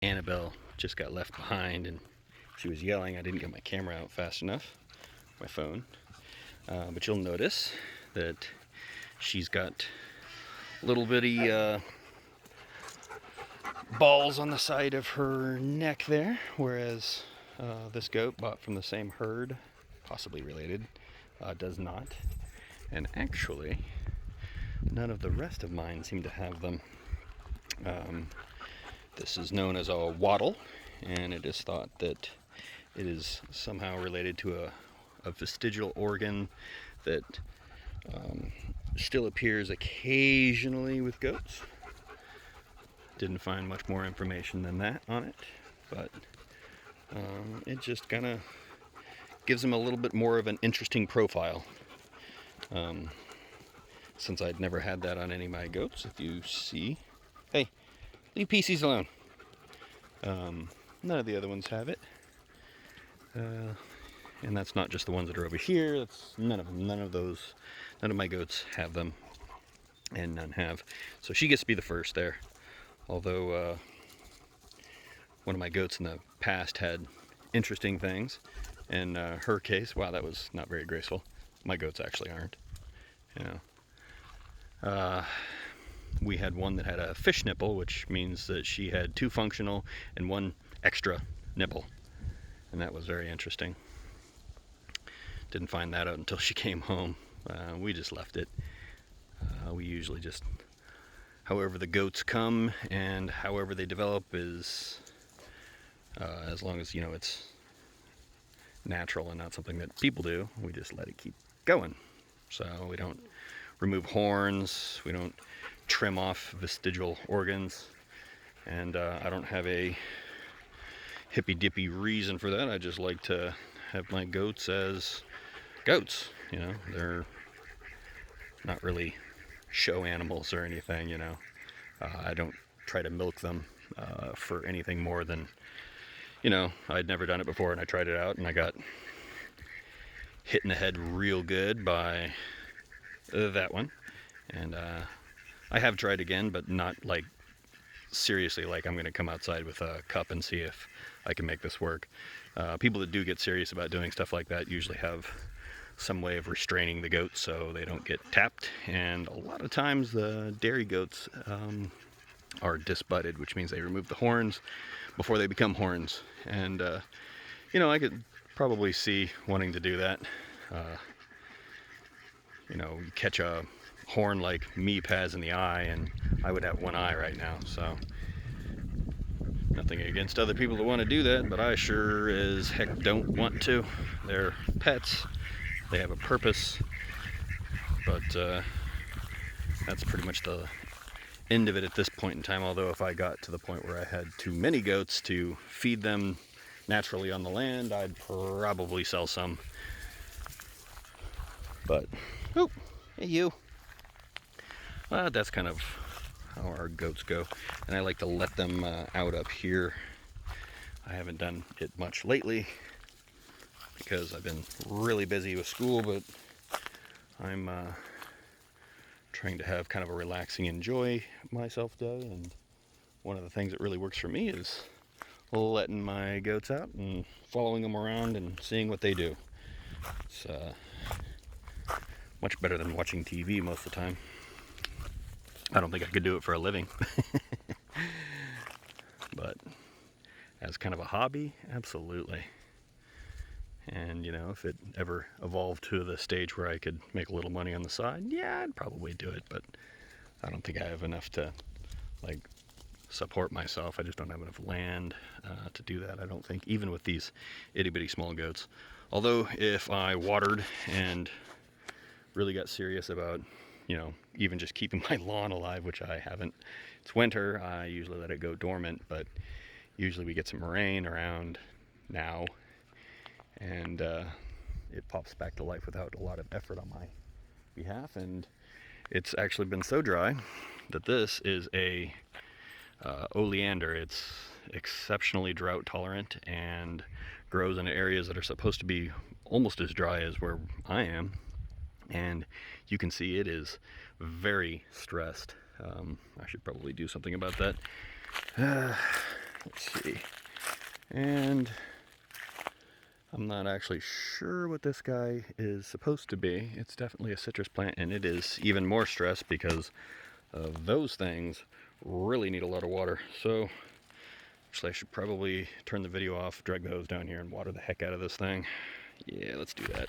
Annabelle just got left behind and she was yelling. I didn't get my camera out fast enough, my phone. But you'll notice that she's got little bitty balls on the side of her neck there, whereas this goat, bought from the same herd, possibly related, does not. And actually, none of the rest of mine seem to have them. This is known as a wattle, and it is thought that it is somehow related to a vestigial organ that still appears occasionally with goats. Didn't find much more information than that on it, but it just kind of gives them a little bit more of an interesting profile. Since I'd never had that on any of my goats, if you see. Hey, leave PCs alone. None of the other ones have it. And that's not just the ones that are over here. That's none of them. None of my goats have them, and none have. So she gets to be the first there. Although one of my goats in the past had interesting things. In her case, wow, that was not very graceful. My goats actually aren't. You know. We had one that had a fish nipple, which means that she had 2 functional and 1 extra nipple. And that was very interesting. Didn't find that out until she came home. We just left it. We usually just, however the goats come and however they develop is, as long as, it's natural and not something that people do, we just let it keep going. So we don't remove horns, we don't trim off vestigial organs, and I don't have a hippy dippy reason for that. I just like to have my goats as goats. They're not really show animals or anything. I don't try to milk them for anything more than, I'd never done it before and I tried it out and I got hit in the head real good by that one. And I have tried again, but not like seriously, like I'm going to come outside with a cup and see if I can make this work. People that do get serious about doing stuff like that usually have some way of restraining the goats so they don't get tapped. And a lot of times the dairy goats are disbutted, which means they remove the horns before they become horns. And, I could probably see wanting to do that. You catch a horn like Meep has in the eye, and I would have one eye right now. So nothing against other people that want to do that, but I sure as heck don't want to. They're pets. They have a purpose. But that's pretty much the end of it at this point in time. Although if I got to the point where I had too many goats to feed them naturally on the land, I'd probably sell some. But, oh, hey you. That's kind of how our goats go. And I like to let them out up here. I haven't done it much lately because I've been really busy with school, but I'm trying to have kind of a relaxing enjoy myself day. And one of the things that really works for me is letting my goats out and following them around and seeing what they do. It's much better than watching TV most of the time. I don't think I could do it for a living. But as kind of a hobby, absolutely. And, if it ever evolved to the stage where I could make a little money on the side, yeah, I'd probably do it. But I don't think I have enough to, support myself. I just don't have enough land to do that, I don't think, even with these itty-bitty small goats. Although, if I watered and really got serious about even just keeping my lawn alive, which I haven't. It's winter, I usually let it go dormant, but usually we get some rain around now, and it pops back to life without a lot of effort on my behalf. And it's actually been so dry that this is a oleander. It's exceptionally drought tolerant and grows in areas that are supposed to be almost as dry as where I am. And you can see it is very stressed. I should probably do something about that. Let's see. And I'm not actually sure what this guy is supposed to be. It's definitely a citrus plant, and it is even more stressed because those things really need a lot of water. So actually I should probably turn the video off, drag the hose down here, and water the heck out of this thing. Yeah, let's do that.